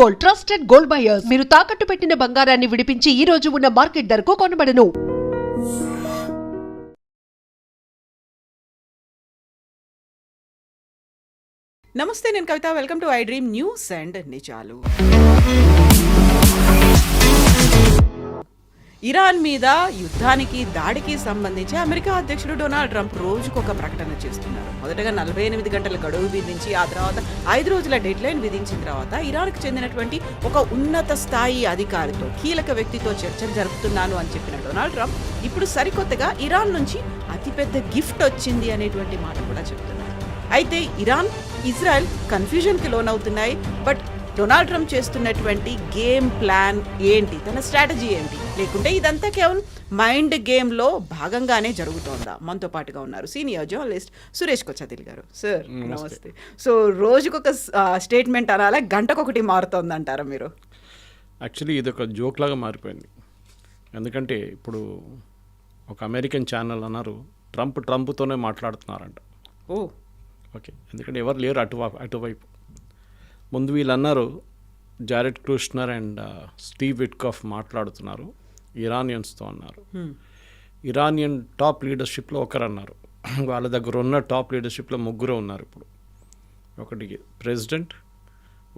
Gold, trusted gold buyers. మీరు తాకట్టు పెట్టిన బంగారాన్ని విడిపించి ఈ రోజు ఉన్న మార్కెట్ ధరకు కొనబడను. నమస్తే, నేను Kavitha. Welcome to I dream news and నిజాలు. ఇరాన్ మీద యుద్ధానికి దాడికి సంబంధించి అమెరికా అధ్యక్షుడు డొనాల్డ్ ట్రంప్ రోజుకొక ప్రకటన చేస్తున్నారు. మొదటగా 48 గంటల గడువు విధించి ఆ తర్వాత 5 రోజుల డెడ్లైన్ విధించిన తర్వాత ఇరాన్కు చెందినటువంటి ఒక ఉన్నత స్థాయి అధికారితో, కీలక వ్యక్తితో చర్చలు జరుపుతున్నాను అని చెప్పిన డొనాల్డ్ ట్రంప్ ఇప్పుడు సరికొత్తగా ఇరాన్ నుంచి అతిపెద్ద గిఫ్ట్ వచ్చింది అనేటువంటి మాట కూడా చెప్తున్నారు. అయితే ఇరాన్, ఇజ్రాయెల్ కన్ఫ్యూజన్కి లోనవుతున్నాయి. బట్ డొనాల్డ్ ట్రంప్ చేస్తున్నటువంటి గేమ్ ప్లాన్ ఏంటి, తన స్ట్రాటజీ ఏంటి, లేకుంటే ఇదంతా కేవలం మైండ్ గేమ్లో భాగంగానే జరుగుతోందా? మనతో పాటుగా ఉన్నారు సీనియర్ జర్నలిస్ట్ సురేష్ కొచ్చాదిల్ గారు. సార్ నమస్తే. సో రోజుకొక స్టేట్మెంట్ అనాలా, గంటకొకటి మారుతోంది అంటారా మీరు? యాక్చువల్లీ ఇది ఒక జోక్ లాగా మారిపోయింది. ఎందుకంటే ఇప్పుడు ఒక అమెరికన్ ఛానల్ అన్నారు ట్రంప్తోనే మాట్లాడుతున్నారంట. ఓకే, ఎందుకంటే ఎవరు లేరు అటువైపు. ముందు వీళ్ళు అన్నారు Jared Kushner and Steve Witkoff మాట్లాడుతున్నారు, ఇరానియన్స్తో అన్నారు. ఇరానియన్ టాప్ లీడర్షిప్లో ఒకరు అన్నారు. వాళ్ళ దగ్గర ఉన్న టాప్ లీడర్షిప్లో 3 ఉన్నారు ఇప్పుడు. ఒకటి ప్రెసిడెంట్,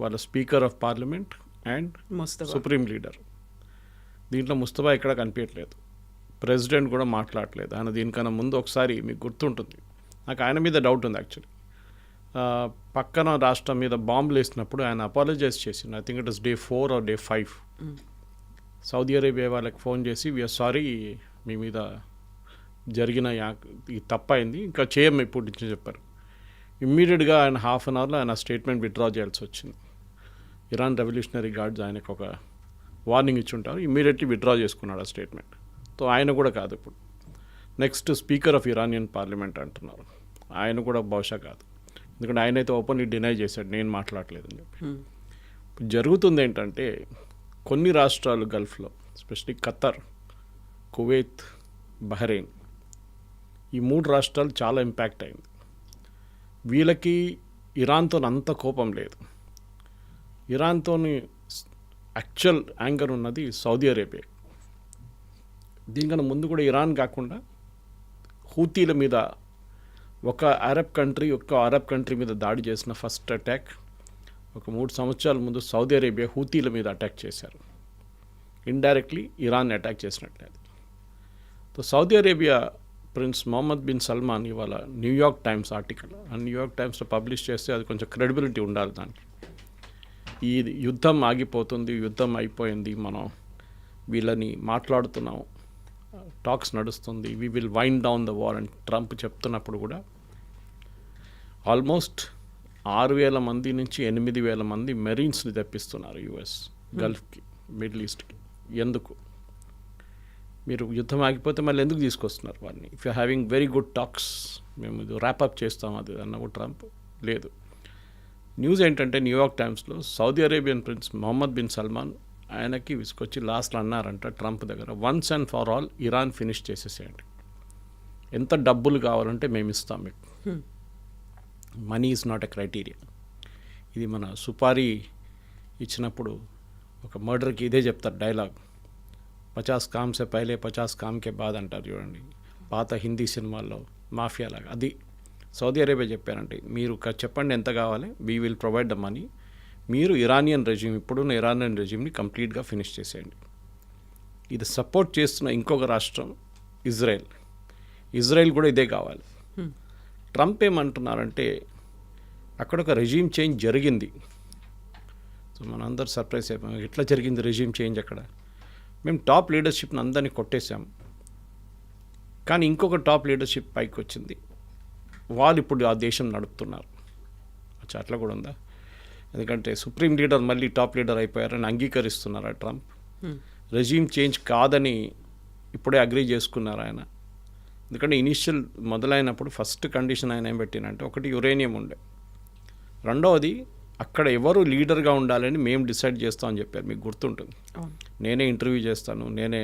వాళ్ళ speaker of parliament and supreme leader. దీంట్లో ముస్తఫా ఎక్కడ కనిపించట్లేదు. ప్రెసిడెంట్ కూడా మాట్లాడలేదు. ఆయన దీనికన్నా ముందు ఒకసారి మీకు గుర్తుంటుంది, నాకు ఆయన మీద డౌట్ ఉంది యాక్చువల్లీ. పక్కన రాష్ట్రం మీద బాంబులు వేసినప్పుడు ఆయన అపాలజైజ్ చేసిండు. I think it is Day 4 or Day 5. Saudi Arabia వాళ్ళకి ఫోన్ చేసి వీఆర్ సారీ, మీ మీద జరిగిన ఈ తప్పైంది, ఇంకా చేయం ఇప్పుడు నుంచి చెప్పారు. ఇమ్మీడియట్గా ఆయన హాఫ్ అన్ అవర్లో ఆయన స్టేట్మెంట్ విత్డ్రా చేయాల్సి వచ్చింది. ఇరాన్ రెవల్యూషనరీ గార్డ్స్ ఆయనకు ఒక వార్నింగ్ ఇచ్చుంటారు, ఇమ్మీడియట్లీ విత్డ్రా చేసుకున్నాడు ఆ స్టేట్మెంట్. సో ఆయన కూడా కాదు ఇప్పుడు. Next speaker of Iranian parliament అంటున్నారు, ఆయన కూడా బహుశా కాదు. ఎందుకంటే ఆయన అయితే ఓపెన్లీ డినై చేశాడు, నేను మాట్లాడలేదని చెప్పి. జరుగుతుంది ఏంటంటే కొన్ని రాష్ట్రాలు గల్ఫ్లో, ఎస్పెషలీ ఖతర్, కువైత్, బహ్రెయిన్, ఈ 3 రాష్ట్రాలు చాలా ఇంపాక్ట్ అయింది. వీళ్ళకి ఇరాన్తో అంత కోపం లేదు. ఇరాన్తోని యాక్చువల్ యాంగర్ ఉన్నది సౌదీ అరేబియా. దీనికన్నా ముందు కూడా ఇరాన్ కాకుండా హూతీల మీద ఒక అరబ్ కంట్రీ మీద దాడి చేసిన ఫస్ట్ అటాక్ ఒక 3 సంవత్సరాల ముందు సౌదీ అరేబియా హూతీల మీద అటాక్ చేశారు. ఇండైరెక్ట్లీ ఇరాన్ అటాక్ చేసినట్లేదు. So Saudi Arabia prince Mohammed bin Salman ఇవాళ న్యూయార్క్ టైమ్స్ ఆర్టికల్, ఆ న్యూయార్క్ టైమ్స్లో పబ్లిష్ చేస్తే అది కొంచెం క్రెడిబిలిటీ ఉండాలి దానికి. ఈ యుద్ధం ఆగిపోతుంది, యుద్ధం అయిపోయింది, మనం వీళ్ళని మాట్లాడుతున్నాం, టాక్స్ నడుస్తుంది, we will wind down the war అని ట్రంప్ చెప్తున్నప్పుడు కూడా ఆల్మోస్ట్ 6,000 మంది నుంచి 8,000 మంది మెరీన్స్ని తెప్పిస్తున్నారు యుఎస్ గల్ఫ్కి, మిడిల్ ఈస్ట్కి. ఎందుకు? మీరు యుద్ధం ఆగిపోతే మళ్ళీ ఎందుకు తీసుకొస్తున్నారు వారిని? If you having very good talks, మేము ఇది ర్యాపప్ చేస్తాం అది అన్న ట్రంప్ లేదు. న్యూస్ ఏంటంటే న్యూయార్క్ టైమ్స్లో Saudi Arabian prince Mohammed bin Salman ఆయనకి విసుకొచ్చి లాస్ట్లో అన్నారంట ట్రంప్ దగ్గర, once and for all Iran finish చేసేసేయండి, ఎంత డబ్బులు కావాలంటే మేము ఇస్తాం మీకు, money is not a criteria. ఇది మన సుపారీ ఇచ్చినప్పుడు ఒక మర్డర్కి ఇదే చెప్తారు డైలాగ్, 50 కామ్ సే పహలే 50 కామ్ కే బాద్ అంటారు చూడండి, పాత హిందీ సినిమాల్లో మాఫియా లాగా. అది సౌదీ అరేబియా చెప్పారంటే, మీరు చెప్పండి ఎంత కావాలి, we will provide the money, మీరు ఇరానియన్ రెజ్యూమ్, ఇప్పుడున్న ఇరానియన్ రెజ్యూమ్ని కంప్లీట్గా ఫినిష్ చేసేయండి. ఇది సపోర్ట్ చేస్తున్న ఇంకొక రాష్ట్రం ఇజ్రాయెల్ కూడా ఇదే కావాలి. ట్రంప్ ఏమంటున్నారంటే అక్కడ ఒక రెజ్యూమ్ చేంజ్ జరిగింది. సో మనందరూ సర్ప్రైజ్ అయిపోయాం, ఎట్లా జరిగింది రెజ్యూమ్ చేంజ్? అక్కడ మేము టాప్ లీడర్షిప్ని అందరినీ కొట్టేశాం, కానీ ఇంకొక టాప్ లీడర్షిప్ పైకి వచ్చింది, వాళ్ళు ఇప్పుడు ఆ దేశం నడుపుతున్నారు. అట్లా కూడా ఉందా? ఎందుకంటే సుప్రీం లీడర్ మళ్ళీ టాప్ లీడర్ అయిపోయారని అంగీకరిస్తున్నారు ట్రంప్. రెజ్యూమ్ చేంజ్ కాదని ఇప్పుడే అగ్రీ చేసుకున్నారు ఆయన. ఎందుకంటే ఇనిషియల్ మొదలైనప్పుడు ఫస్ట్ కండిషన్ ఆయన ఏం పెట్టినంటే, ఒకటి యురేనియం ఉండే, రెండవది అక్కడ ఎవరు లీడర్గా ఉండాలని మేము డిసైడ్ చేస్తామని చెప్పారు. మీకు గుర్తుంటుంది, నేనే ఇంటర్వ్యూ చేస్తాను, నేనే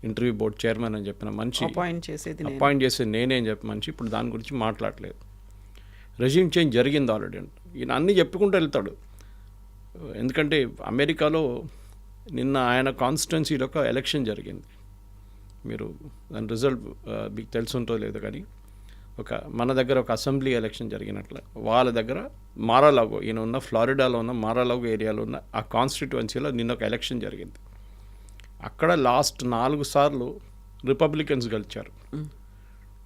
ఇంటర్వ్యూ బోర్డ్ చైర్మన్ అని చెప్పిన మనిషి, అపాయింట్ చేసేది నేనే అని చెప్పి మనిషి ఇప్పుడు దాని గురించి మాట్లాడలేదు. రెజ్యూమ్ చేంజ్ జరిగింది ఆల్రెడీ. ఈయన అన్నీ చెప్పుకుంటూ వెళ్తాడు. ఎందుకంటే అమెరికాలో నిన్న ఆయన కాన్స్టిట్యున్సీలో ఒక ఎలక్షన్ జరిగింది. మీరు దాని రిజల్ట్ మీకు తెలుసుంటో లేదో కానీ మన దగ్గర ఒక అసెంబ్లీ ఎలక్షన్ జరిగినట్లు వాళ్ళ దగ్గర మారాలాగో, ఈయన ఉన్న ఫ్లారిడాలో ఉన్న మారాలాగో ఏరియాలో ఉన్న ఆ కాన్స్టిట్యున్సీలో నిన్న ఒక ఎలక్షన్ జరిగింది. అక్కడ లాస్ట్ 4 సార్లు రిపబ్లికన్స్ గెలిచారు.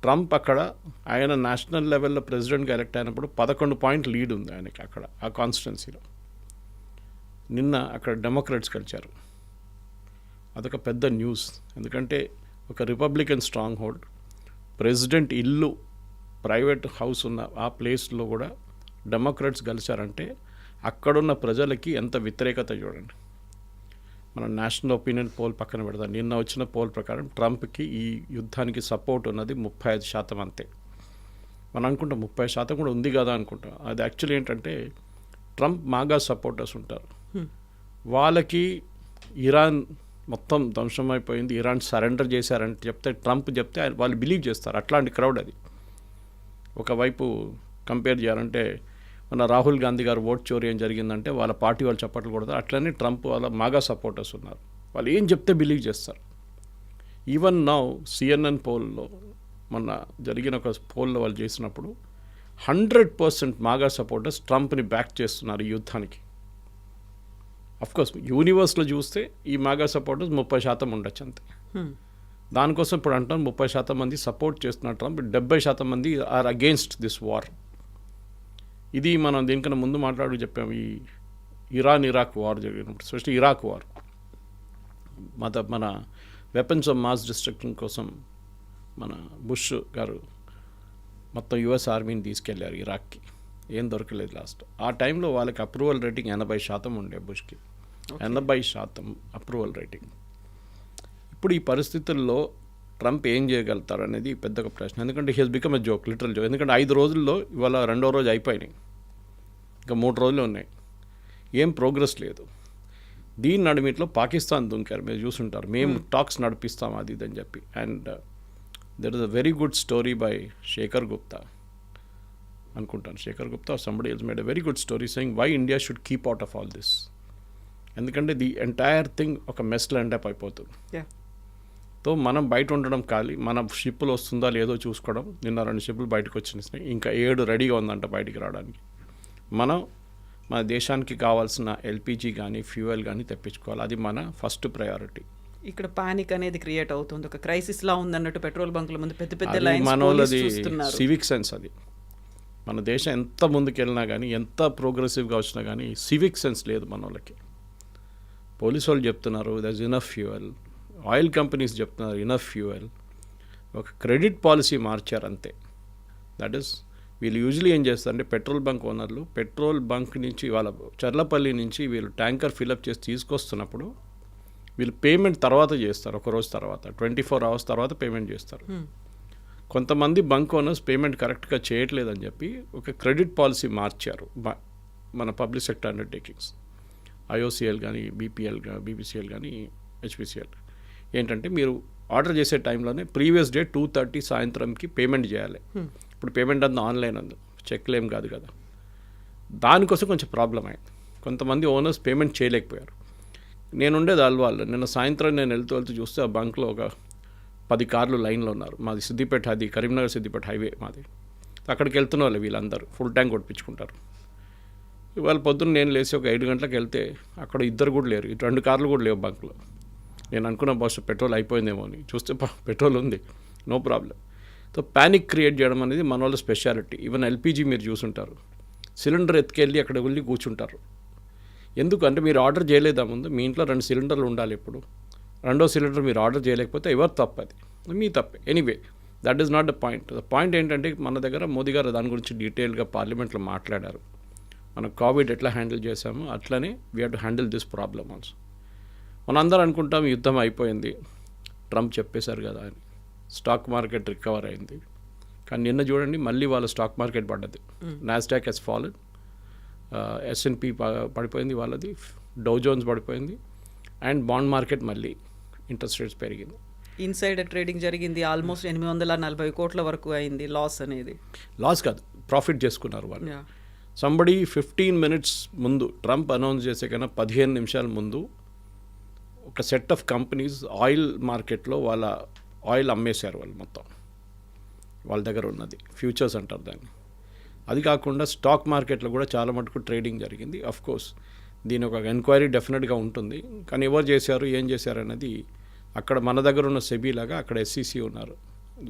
ట్రంప్ అక్కడ ఆయన నేషనల్ లెవెల్లో ప్రెసిడెంట్గా ఎలక్ట్ అయినప్పుడు 11 పాయింట్ లీడ్ ఉంది ఆయనకి అక్కడ ఆ కాన్స్టిట్యున్సీలో. నిన్న అక్కడ డెమోక్రాట్స్ గెలిచారు. అదొక పెద్ద న్యూస్. ఎందుకంటే ఒక రిపబ్లికన్ స్ట్రాంగ్ హోల్డ్, ప్రెసిడెంట్ ఇల్లు, ప్రైవేట్ హౌస్ ఉన్న ఆ ప్లేస్లో కూడా డెమోక్రాట్స్ గెలిచారంటే అక్కడున్న ప్రజలకి ఎంత వ్యతిరేకత చూడండి. మన నేషనల్ ఒపీనియన్ పోల్ పక్కన పెడతాం. నిన్న వచ్చిన పోల్ ప్రకారం ట్రంప్కి ఈ యుద్ధానికి సపోర్ట్ ఉన్నది 35% అంతే. మనం అనుకుంటాం 30% కూడా ఉంది కదా అనుకుంటాం. అది యాక్చువల్లీ ఏంటంటే ట్రంప్ మాగా సపోర్టర్స్ ఉంటారు. వాళ్ళకి ఇరాన్ మొత్తం ధ్వంసమైపోయింది, ఇరాన్ సరెండర్ చేశారంటే ట్రంప్ చెప్తే వాళ్ళు బిలీవ్ చేస్తారు. అట్లాంటి క్రౌడ్ అది. ఒకవైపు కంపేర్ చేయాలంటే మన రాహుల్ గాంధీ గారు ఓట్ చోరీ ఏం జరిగిందంటే వాళ్ళ పార్టీ వాళ్ళు చప్పట్లు కొడతారు. అట్లనే ట్రంప్ వాళ్ళ మాగా సపోర్టర్స్ ఉన్నారు. వాళ్ళు ఏం చెప్తే బిలీవ్ చేస్తారు. ఈవెన్ నౌ CNN పోల్లో మొన్న జరిగిన ఒక పోల్లో వాళ్ళు చేసినప్పుడు 100% మాగా సపోర్టర్స్ ట్రంప్ని బ్యాక్ చేస్తున్నారు ఈ యుద్ధానికి. అఫ్కోర్స్ యూనివర్స్లో చూస్తే ఈ మాగా సపోర్టర్స్ 30% ఉండొచ్చు అంతే. దానికోసం ఇప్పుడు అంటాం 30% మంది సపోర్ట్ చేస్తున్నారు ట్రంప్, 70% మంది ఆర్ అగేన్స్ట్ దిస్ వార్. ఇది మనం దీనికన్నా ముందు చెప్పాము. ఈ ఇరాక్ వార్ జరిగినప్పుడు, స్పెషల్లీ ఇరాక్ వార్, మన వెపన్స్ ఆఫ్ మాస్ డిస్ట్రక్షన్ కోసం మన బుష్ గారు మొత్తం US ఆర్మీని తీసుకెళ్లారు ఇరాక్కి. ఏం దొరకలేదు లాస్ట్. ఆ టైంలో వాళ్ళకి అప్రూవల్ రేటింగ్ 80% ఉండే బుష్కి. 80% అప్రూవల్ రేటింగ్. ఇప్పుడు ఈ పరిస్థితుల్లో ట్రంప్ ఏం చేయగలుగుతారు అనేది పెద్ద ప్రశ్న. ఎందుకంటే he has become a joke, literal joke. ఎందుకంటే 5 రోజుల్లో ఇవాళ 2వ రోజు అయిపోయినాయి, ఇంకా 3 రోజులు ఉన్నాయి, ఏం ప్రోగ్రెస్ లేదు. దీని నడిమిట్లో పాకిస్తాన్ దుంకారు. మీరు చూసుంటారు, మేము టాక్స్ నడిపిస్తాం అది ఇదని చెప్పి. And there is a very good story by Shekhar Gupta అనుకుంటాను. Shekhar Gupta somebody else made a very good story saying why India should keep out of all this. ఎందుకంటే ది ఎంటైర్ థింగ్ ఒక మెస్లో ఎండప్ అయిపోతుంది. తో మనం బయట ఉండడం ఖాళీ, మన షిప్పులు వస్తుందా లేదో చూసుకోవడం. నిన్న 2 షిప్పులు బయటకు వచ్చినాయి, ఇంకా 7 రెడీగా ఉందంట బయటికి రావడానికి. మన దేశానికి కావాల్సిన LPG కానీ ఫ్యూయల్ కానీ తెప్పించుకోవాలి. అది మన ఫస్ట్ ప్రయారిటీ. ఇక్కడ పానిక్ అనేది క్రియేట్ అవుతుంది, ఒక క్రైసిస్ లా ఉందన్నట్టు పెట్రోల్ బంకుల ముందు పెద్ద పెద్ద మనోళ్ళది సివిక్ సెన్స్. అది మన దేశం ఎంత ముందుకెళ్ళినా కానీ, ఎంత ప్రోగ్రెసివ్గా వచ్చినా కానీ సివిక్ సెన్స్ లేదు మన వాళ్ళకి. పోలీసు వాళ్ళు చెప్తున్నారు there is enough fuel, oil companies చెప్తున్నారు ఇనఫ్ ఫ్యూయల్. ఒక క్రెడిట్ పాలసీ మార్చారు అంతే. దట్ ఈస్ వీళ్ళు యూజువలీ ఏం చేస్తారంటే పెట్రోల్ బంక్ ఓనర్లు పెట్రోల్ బంక్ నుంచి వాళ్ళ చర్లపల్లి నుంచి వీళ్ళు ట్యాంకర్ ఫిల్అప్ చేసి తీసుకొస్తున్నప్పుడు వీళ్ళు పేమెంట్ తర్వాత చేస్తారు, ఒక రోజు తర్వాత, 24 hours తర్వాత పేమెంట్ చేస్తారు. కొంతమంది బంక్ ఓనర్స్ పేమెంట్ కరెక్ట్గా చేయట్లేదని చెప్పి ఒక క్రెడిట్ పాలసీ మార్చారు మన పబ్లిక్ సెక్టర్ అండర్టేకింగ్స్. IOCL కానీ, BPCL కానీ, HPCL. ఏంటంటే మీరు ఆర్డర్ చేసే టైంలోనే ప్రీవియస్ డే 2:30 సాయంత్రంకి పేమెంట్ చేయాలి. ఇప్పుడు పేమెంట్ అంతా ఆన్లైన్ అందు, చెక్లేం కాదు కదా. దానికోసం కొంచెం ప్రాబ్లం అయింది. కొంతమంది ఓనర్స్ పేమెంట్ చేయలేకపోయారు. నేనుండేది అల్వాళ్ళు. నిన్న సాయంత్రం నేను వెళ్తూ చూస్తే ఆ బంక్లో ఒక 10 కార్లు లైన్లో ఉన్నారు. మాది సిద్దిపేట, అది కరీంనగర్ సిద్దిపేట హైవే మాది. అక్కడికి వెళ్తున్న వాళ్ళు వీళ్ళందరూ ఫుల్ ట్యాంక్ కొట్టించుకుంటారు. ఇవాళ పొద్దున్న నేను లేచి ఒక 7 గంటలకు వెళ్తే అక్కడ 2 కూడా లేరు, 2 కార్లు కూడా లేవు బంక్లో. నేను అనుకున్న బస్సు పెట్రోల్ అయిపోయిందేమో అని చూస్తే పెట్రోల్ ఉంది, no problem. So panic create చేయడం అనేది మన వాళ్ళ స్పెషాలిటీ. ఈవెన్ LPG మీరు చూసుంటారు, సిలిండర్ ఎత్తుకెళ్ళి అక్కడ వెళ్ళి కూర్చుంటారు. ఎందుకంటే మీరు ఆర్డర్ చేయలేదా ముందు, మీ ఇంట్లో 2 సిలిండర్లు ఉండాలి. ఎప్పుడు 2వ సిలిండర్ మీరు ఆర్డర్ చేయలేకపోతే ఎవరు తప్పది, మీ తప్పే. Anyway that is not the point. The point ఏంటంటే మన దగ్గర మోదీ గారు దాని గురించి డీటెయిల్గా పార్లమెంట్లో మాట్లాడారు. మనం కోవిడ్ ఎట్లా హ్యాండిల్ చేసామో అట్లనే we have to handle this problem also. మనందరం అనుకుంటాం యుద్ధం అయిపోయింది, ట్రంప్ చెప్పేశారు కదా అని. స్టాక్ మార్కెట్ రికవర్ అయింది. కానీ నిన్న చూడండి మళ్ళీ వాళ్ళ స్టాక్ మార్కెట్ పడ్డది. నాస్డాక్ హెస్ ఫాలెన్, S&P పడిపోయింది వాళ్ళది, డౌ జోన్స్ పడిపోయింది. అండ్ బాండ్ మార్కెట్ మళ్ళీ ఇంట్రెస్ట్ రేట్స్ పెరిగింది. ఇన్సైడర్ ట్రేడింగ్ జరిగింది, ఆల్మోస్ట్ 840 కోట్ల వరకు అయింది లాస్ అనేది. లాస్ కాదు, ప్రాఫిట్ చేసుకున్నారు వాళ్ళు. సంబడి 15 minutes ముందు ట్రంప్ అనౌన్స్ చేసే కన్నా 15 నిమిషాల ముందు ఒక సెట్ ఆఫ్ కంపెనీస్ ఆయిల్ మార్కెట్లో వాళ్ళ ఆయిల్ అమ్మేశారు వాళ్ళు మొత్తం. వాళ్ళ దగ్గర ఉన్నది ఫ్యూచర్స్ అంటారు దాన్ని. అది కాకుండా స్టాక్ మార్కెట్లో కూడా చాలా మటుకు ట్రేడింగ్ జరిగింది. కోర్స్ దీని ఒక ఎంక్వైరీ డెఫినెట్గా ఉంటుంది, కానీ ఎవరు చేశారు ఏం చేశారు అనేది అక్కడ మన దగ్గర ఉన్న సెబీ లాగా అక్కడ SEC ఉన్నారు,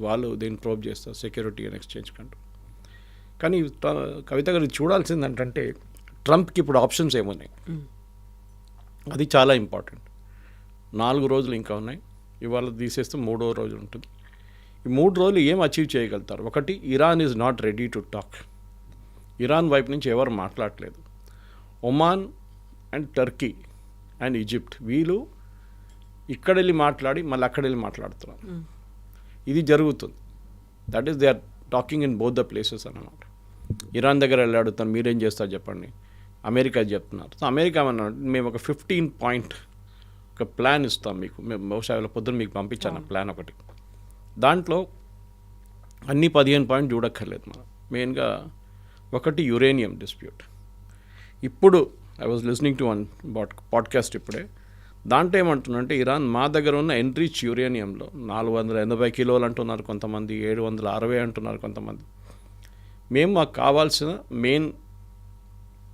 వాళ్ళు దీన్ని ప్రోబ్ చేస్తారు, సెక్యూరిటీ అండ్ ఎక్స్చేంజ్ కంట్రోల్. కానీ కవిత గారు చూడాల్సింది ఏంటంటే ట్రంప్కి ఇప్పుడు ఆప్షన్స్ ఏమున్నాయి, అది చాలా ఇంపార్టెంట్. 4 రోజులు ఇంకా ఉన్నాయి, ఇవాళ తీసేస్తే 3వ రోజు ఉంటుంది. ఈ 3 రోజులు ఏం అచీవ్ చేయగలుగుతారు? ఒకటి, Iran is not ready to talk. Iran వైపు నుంచి ఎవరు మాట్లాడలేదు. Oman and Turkey and Egypt వీళ్ళు ఇక్కడ వెళ్ళి మాట్లాడి మళ్ళీ అక్కడ వెళ్ళి మాట్లాడుతున్నారు. ఇది జరుగుతుంది. That is they are talking in both the places అన్నమాట. ఇరాన్ దగ్గర వెళ్ళి అడుగుతాను మీరేం చేస్తారు చెప్పండి, అమెరికా చెప్తున్నారు. సో అమెరికా అన్నాడు మేము ఒక 15 point ఒక ప్లాన్ ఇస్తాం మీకు, మేము బహుశా పొద్దున్న మీకు పంపించాను ప్లాన్ ఒకటి. దాంట్లో అన్ని 15 points చూడక్కర్లేదు మనం. మెయిన్గా ఒకటి యురేనియం డిస్ప్యూట్. ఇప్పుడు I was listening to one podcast ఇప్పుడే, దాంట్లో ఏమంటున్నారంటే ఇరాన్ మా దగ్గర ఉన్న ఎన్రిచ్ యురేనియంలో 480 కిలోలు అంటున్నారు కొంతమంది, 760 అంటున్నారు కొంతమంది. మేము మాకు కావాల్సిన మెయిన్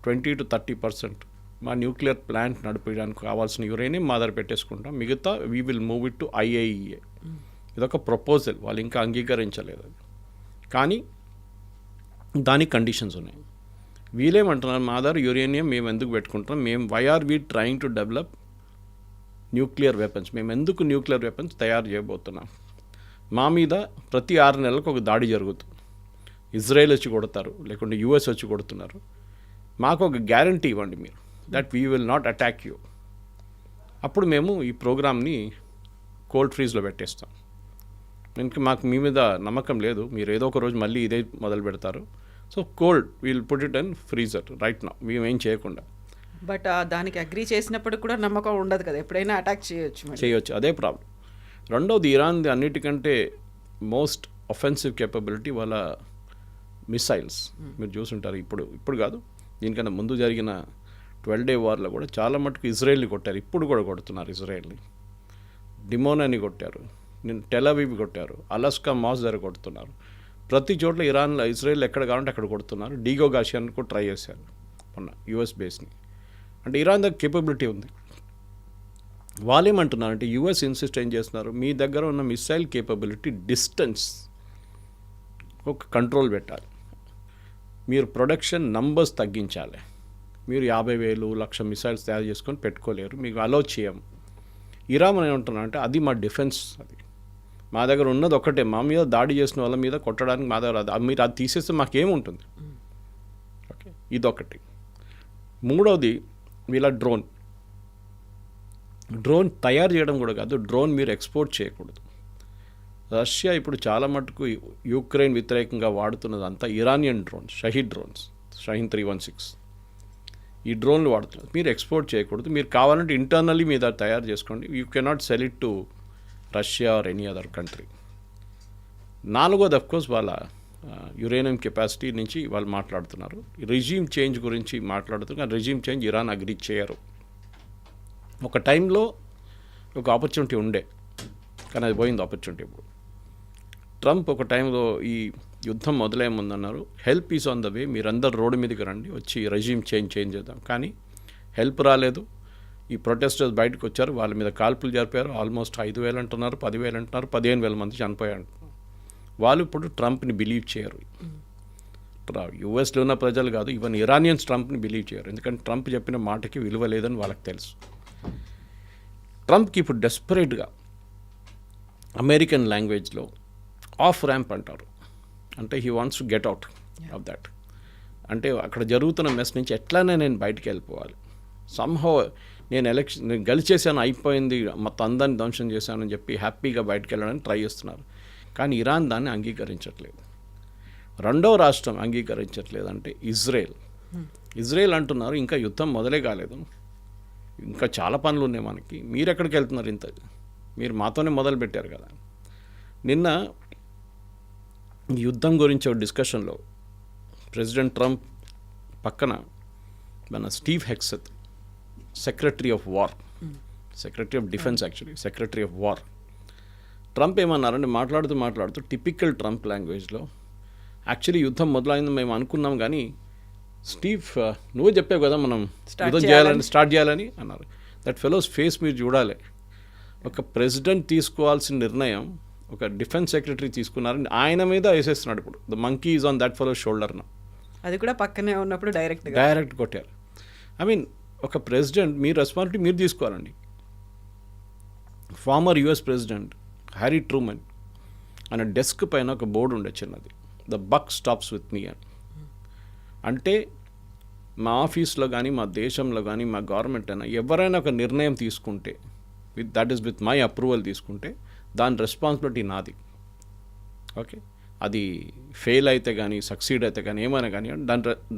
20 to 30% మా న్యూక్లియర్ ప్లాంట్ నడిపించడానికి కావాల్సిన యురేనియం మా దగ్గర పెట్టేసుకుంటాం, మిగతా we will move it to IAEA. ఇదొక ప్రపోజల్, వాళ్ళు ఇంకా అంగీకరించలేదు అది, కానీ దానికి కండిషన్స్ ఉన్నాయి. వీళ్ళేమంటున్నారు మా దగ్గర యురేనియం మేము ఎందుకు పెట్టుకుంటాం, మేము why are we trying to develop nuclear weapons, మేము ఎందుకు న్యూక్లియర్ వెపన్స్ తయారు చేయబోతున్నాం. మా మీద ప్రతి 6 నెలలకు ఒక దాడి జరుగుతుంది, ఇజ్రాయెల్ వచ్చి కొడతారు, లేకుంటే US వచ్చి కొడుతున్నారు. మాకు ఒక గ్యారంటీ ఇవ్వండి మీరు, that we will not attack you. అప్పుడు మేము ఈ ప్రోగ్రామ్ని కోల్డ్ ఫ్రీజ్లో పెట్టేస్తాం. ఇంకా మాకు మీ మీద నమ్మకం లేదు, మీరు ఏదో ఒక రోజు మళ్ళీ ఇదే మొదలు పెడతారు. So cold we'll put it and freezer right now, మేమేం చేయకుండా. బట్ దానికి అగ్రీ చేసినప్పుడు కూడా నమ్మకం ఉండదు కదా, ఎప్పుడైనా అటాక్ చేయొచ్చు, అదే ప్రాబ్లం. రెండవది, ఇరాన్ది అన్నిటికంటే మోస్ట్ ఒఫెన్సివ్ కేపబిలిటీ వాళ్ళ మిసైల్స్. మీరు చూసుంటారు, ఇప్పుడు కాదు దీనికన్నా ముందు జరిగిన 12 day వార్లో కూడా చాలా మటుకు ఇజ్రాయెల్ని కొట్టారు, ఇప్పుడు కూడా కొడుతున్నారు ఇజ్రాయెల్ని. డిమోనాని కొట్టారు, టెల్ అవీవ్ కొట్టారు, అలస్కా మాస్ దగ్గర కొడుతున్నారు. ప్రతి చోట్ల ఇజ్రాయెల్ ఎక్కడ కావాలంటే అక్కడ కొడుతున్నారు. డీగో గాషియాన్ని కూడా ట్రై చేశారు మొన్న US బేస్ని. అంటే ఇరాన్ దగ్గర కేపబిలిటీ ఉంది. వాళ్ళు ఏమంటున్నారంటే US ఇన్సిస్ట్ ఏం చేస్తున్నారు, మీ దగ్గర ఉన్న మిసైల్ కేపబిలిటీ డిస్టెన్స్ ఒక కంట్రోల్ పెట్టాలి, మీరు ప్రొడక్షన్ నంబర్స్ తగ్గించాలి. మీరు 50,000 1,00,000 మిసైల్స్ తయారు చేసుకొని పెట్టుకోలేరు, మీకు అలో చేయం. ఇరాన్ ఏమంటున్నారంటే అది మా డిఫెన్స్, అది మా దగ్గర ఉన్నది ఒకటే, మా మీద దాడి చేసిన వాళ్ళ మీద కొట్టడానికి మా దగ్గర మీరు అది తీసేస్తే మాకేముంటుంది. ఓకే, ఇదొకటి. మూడవది వీళ్ళ డ్రోన్ తయారు చేయడం కూడా కాదు, డ్రోన్ మీరు ఎక్స్పోర్ట్ చేయకూడదు. రష్యా ఇప్పుడు చాలా మటుకు యుక్రెయిన్ వ్యతిరేకంగా వాడుతున్నదంతా ఇరానియన్ డ్రోన్స్, షహీద్ 316 ఈ డ్రోన్లు వాడుతున్నారు. మీరు ఎక్స్పోర్ట్ చేయకూడదు, మీరు కావాలంటే ఇంటర్నల్లీ మీద తయారు చేసుకోండి. You cannot sell it to Russia or any other country. నాలుగోది అఫ్కోర్స్ వాళ్ళ యురేనియం కెపాసిటీ నుంచి వాళ్ళు మాట్లాడుతున్నారు. రెజీమ్ చేంజ్ గురించి మాట్లాడుతున్నారు. రెజీమ్ చేంజ్ ఇరాన్ అగ్రీ చేయరు. ఒక టైంలో ఒక ఆపర్చునిటీ ఉండే, కానీ అది పోయింది ఆపర్చునిటీ. ఇప్పుడు ట్రంప్ ఒక టైంలో ఈ యుద్ధం మొదలే ముందన్నారు, help is on the way, మీరందరూ రోడ్డు మీదకి రండి, వచ్చి రెజీమ్ చేంజ్ చేద్దాం. కానీ హెల్ప్ రాలేదు. ఈ ప్రొటెస్టర్స్ బయటకు వచ్చారు, వాళ్ళ మీద కాల్పులు జరిపారు. ఆల్మోస్ట్ 5,000 అంటున్నారు, 10,000 అంటున్నారు, 15,000 మంది చనిపోయారు అంటున్నారు. వాళ్ళు ఇప్పుడు ట్రంప్ని బిలీవ్ చేయరు. యూఎస్లో ఉన్న ప్రజలు కాదు, ఈవెన్ ఇరానియన్స్ ట్రంప్ని బిలీవ్ చేయరు. ఎందుకంటే ట్రంప్ చెప్పిన మాటకి విలువ లేదని వాళ్ళకి తెలుసు. ట్రంప్కి ఇప్పుడు డెస్పరేట్గా అమెరికన్ లాంగ్వేజ్లో ఆఫ్ ర్యాంప్ అంటారు, అంటే he wants to get out of that. అంటే అక్కడ జరుగుతున్న మెస్ నుంచి ఎట్లానే నేను బయటికి వెళ్ళిపోవాలి, సంహౌ నేను గెలిచేసాను, అయిపోయింది, మొత్తం అందరిని ధ్వంసం చేశానని చెప్పి హ్యాపీగా బయటకు వెళ్ళడానికి ట్రై చేస్తున్నారు. కానీ ఇరాన్ దాన్ని అంగీకరించట్లేదు. రెండవ రాష్ట్రం అంగీకరించట్లేదు అంటే ఇజ్రాయెల్ అంటున్నారు ఇంకా యుద్ధం మొదలే కాలేదు, ఇంకా చాలా పనులు ఉన్నాయి మనకి, మీరు ఎక్కడికి వెళ్తున్నారు, ఇంత మీరు మాతోనే మొదలు పెట్టారు కదా. నిన్న యుద్ధం గురించి ఒక డిస్కషన్లో ప్రెసిడెంట్ ట్రంప్ పక్కన మన Steve Hegseth, secretary of war, secretary of defence actually, secretary of war. Trump ఏమన్నారంటే మాట్లాడుతూ టిపికల్ ట్రంప్ లాంగ్వేజ్లో, యాక్చువల్లీ యుద్ధం మొదలైంది మేము అనుకున్నాం కానీ స్టీవ్ నువ్వే చెప్పావు కదా మనం యుద్ధం చేయాలని స్టార్ట్ చేయాలని అన్నారు. దట్ ఫెలోస్ ఫేస్ మీరు చూడాలి. ఒక ప్రెసిడెంట్ తీసుకోవాల్సిన నిర్ణయం ఒక డిఫెన్స్ సెక్రటరీ తీసుకున్నారని ఆయన మీద వేసేస్తున్నాడు. ఇప్పుడు the monkey is on that fellow's షోల్డర్న. అది కూడా పక్కనే ఉన్నప్పుడు డైరెక్ట్ కొట్టారు. ఐ మీన్ ఒక ప్రెసిడెంట్ మీ రెస్పాన్సిబిలిటీ మీరు తీసుకోవాలండి. Former US president Harry Truman ఆయన డెస్క్ పైన ఒక బోర్డు ఉండే చిన్నది, the buck stops with me అని. అంటే మా ఆఫీస్లో కానీ మా దేశంలో కానీ మా గవర్నమెంట్ అయినా ఎవరైనా ఒక నిర్ణయం తీసుకుంటే that is with my approval తీసుకుంటే దాని రెస్పాన్సిబిలిటీ నాది. ఓకే, అది ఫెయిల్ అయితే కానీ సక్సీడ్ అయితే కానీ ఏమైనా కానీ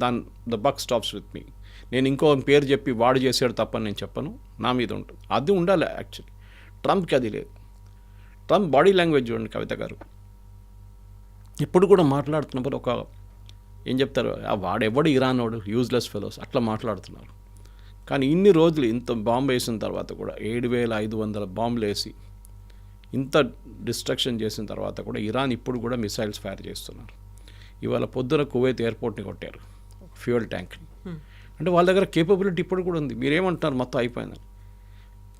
దాని ద బక్ స్టాప్స్ విత్ మీ. నేను ఇంకో పేరు చెప్పి వాడు చేసాడు తప్పని నేను చెప్పను, నా మీద ఉంటుంది. అది ఉండాలి యాక్చువల్లీ. ట్రంప్కి అది లేదు. ట్రంప్ బాడీ లాంగ్వేజ్ చూడండి కవిత గారు, ఇప్పుడు కూడా మాట్లాడుతున్నప్పుడు ఒక ఏం చెప్తారు, వాడెవడు ఇరాన్ వాడు యూజ్లెస్ ఫెలోస్ అట్లా మాట్లాడుతున్నారు. కానీ ఇన్ని రోజులు ఇంత బాంబు వేసిన తర్వాత కూడా 7,500 బాంబులు వేసి ఇంత డిస్ట్రక్షన్ చేసిన తర్వాత కూడా ఇరాన్ ఇప్పుడు కూడా మిసైల్స్ ఫైర్ చేస్తున్నారు. ఇవాళ పొద్దున కువైత్ ఎయిర్పోర్ట్ని కొట్టారు, ఫ్యూయల్ ట్యాంక్ని. అంటే వాళ్ళ దగ్గర కేపబిలిటీ ఇప్పుడు కూడా ఉంది. మీరేమంటున్నారు మొత్తం అయిపోయిందని.